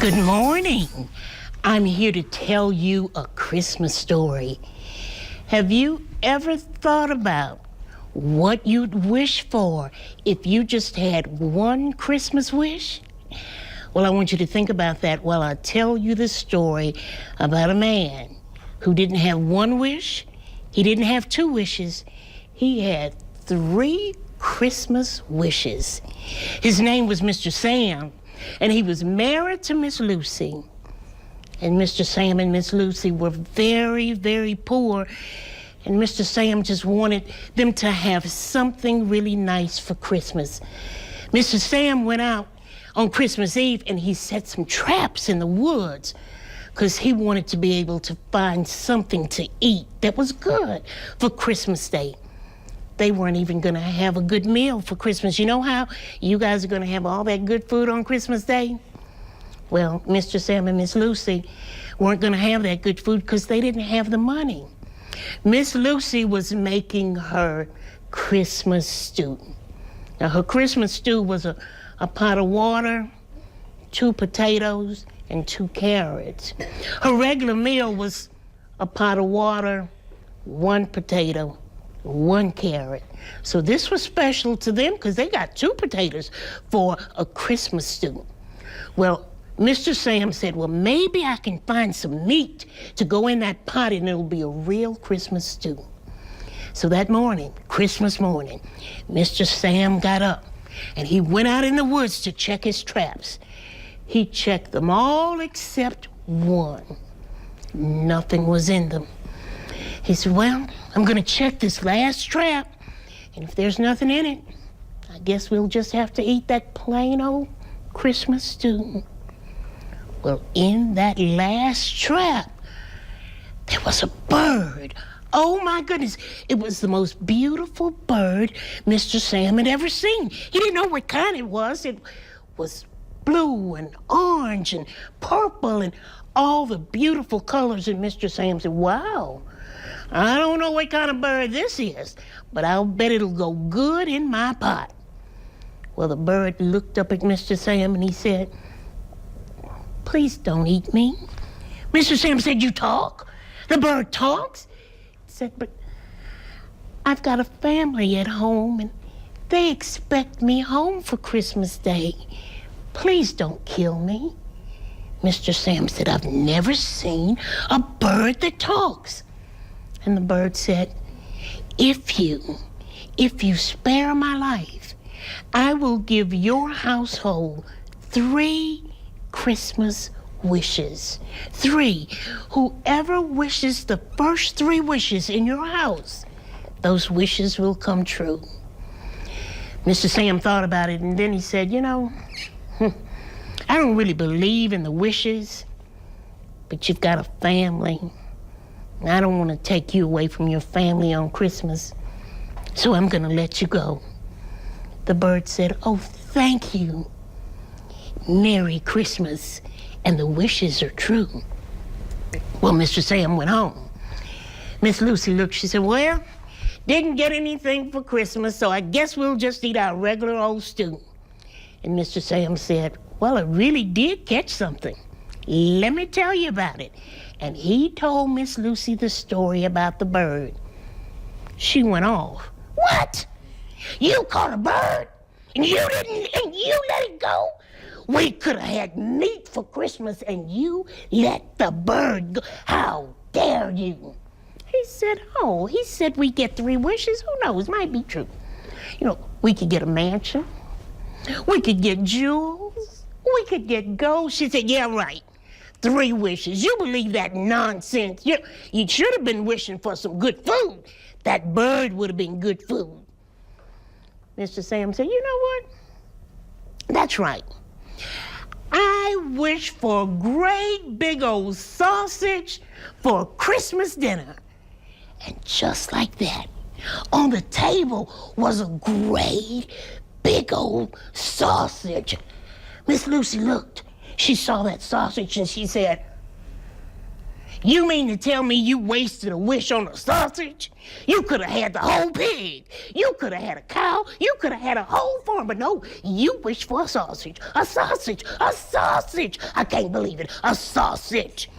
Good morning. I'm here to tell you a Christmas story. Have you ever thought about what you'd wish for if you just had one Christmas wish? Well, I want you to think about that while I tell you the story about a man who didn't have one wish, he didn't have two wishes, he had 3 Christmas wishes. His name was Mr. Sam, and he was married to Miss Lucy. And Mr. Sam and Miss Lucy were very, very poor, and Mr. Sam just wanted them to have something really nice for Christmas. Mr. Sam went out on Christmas Eve and he set some traps in the woods because he wanted to be able to find something to eat that was good for Christmas Day. They weren't even gonna have a good meal for Christmas. You know how you guys are gonna have all that good food on Christmas Day? Well, Mr. Sam and Miss Lucy weren't gonna have that good food because they didn't have the money. Miss Lucy was making her Christmas stew. Now, her Christmas stew was a pot of water, 2 potatoes, and 2 carrots. Her regular meal was a pot of water, 1 potato, 1 carrot. So this was special to them because they got 2 potatoes for a Christmas stew. Well, Mr. Sam said, well, maybe I can find some meat to go in that pot and it'll be a real Christmas stew. So that morning, Christmas morning, Mr. Sam got up and he went out in the woods to check his traps. He checked them all except 1. Nothing was in them. He said, well, I'm gonna check this last trap, and if there's nothing in it, I guess we'll just have to eat that plain old Christmas stew. Well, in that last trap, there was a bird. Oh my goodness, it was the most beautiful bird Mr. Sam had ever seen. He didn't know what kind it was. It was blue and orange and purple and all the beautiful colors. And Mr. Sam said, wow, I don't know what kind of bird this is, but I'll bet it'll go good in my pot. Well, the bird looked up at Mr. Sam and he said, please don't eat me. Mr. Sam said, you talk? The bird talks? He said, but I've got a family at home and they expect me home for Christmas Day. Please don't kill me. Mr. Sam said, I've never seen a bird that talks. And the bird said, if you spare my life, I will give your household 3 Christmas wishes. 3. Whoever wishes the first 3 wishes in your house, those wishes will come true. Mr. Sam thought about it and then he said, you know, I don't really believe in the wishes, but you've got a family. I don't want to take you away from your family on Christmas, so I'm going to let you go. The bird said, oh, thank you. Merry Christmas, and the wishes are true. Well, Mr. Sam went home. Miss Lucy looked, she said, well, didn't get anything for Christmas, so I guess we'll just eat our regular old stew. And Mr. Sam said, well, I really did catch something. Let me tell you about it. And he told Miss Lucy the story about the bird. She went off. What? You caught a bird? And you let it go? We could have had meat for Christmas and you let the bird go. How dare you? He said, we get 3 wishes. Who knows, might be true. You know, we could get a mansion. We could get jewels. We could get gold. She said, yeah, right. 3 wishes. You believe that nonsense? You should have been wishing for some good food. That bird would have been good food. Mr. Sam said, you know what? That's right. I wish for a great big old sausage for Christmas dinner. And just like that, on the table was a great big old sausage. Miss Lucy looked. She saw that sausage and she said, You mean to tell me you wasted a wish on a sausage? You could have had the whole pig. You could have had a cow. You could have had a whole farm. But no, you wished for a sausage. A sausage. A sausage. I can't believe it. A sausage.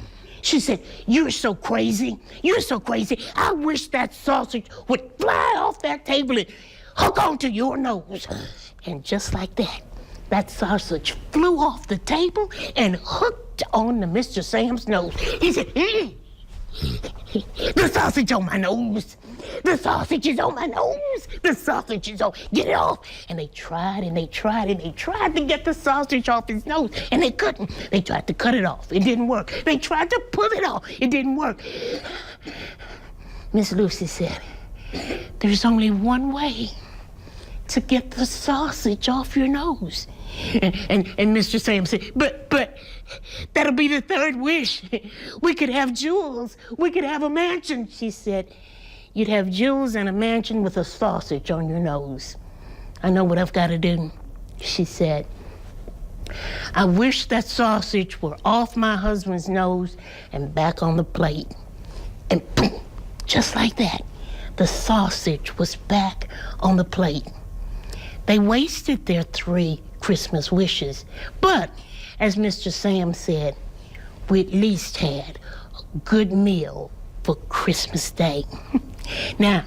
She said, you're so crazy. You're so crazy. I wish that sausage would fly off that table and hook onto your nose. And just like that, that sausage flew off the table and hooked on to Mr. Sam's nose. He said, the sausage on my nose. The sausage is on my nose. The sausage is on, get it off. And they tried and they tried and they tried to get the sausage off his nose, and they couldn't. They tried to cut it off. It didn't work. They tried to pull it off. It didn't work. Miss Lucy said, there's only one way to get the sausage off your nose. And Mr. Sam said, but that'll be the third wish. We could have jewels. We could have a mansion. She said, you'd have jewels and a mansion with a sausage on your nose. I know what I've got to do. She said, I wish that sausage were off my husband's nose and back on the plate. And boom, just like that, the sausage was back on the plate. They wasted their 3 Christmas wishes, but as Mr. Sam said, we at least had a good meal for Christmas Day. Now,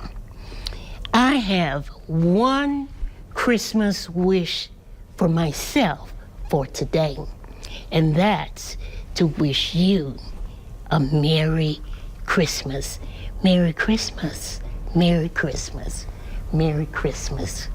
I have one Christmas wish for myself for today, and that's to wish you a Merry Christmas. Merry Christmas. Merry Christmas. Merry Christmas.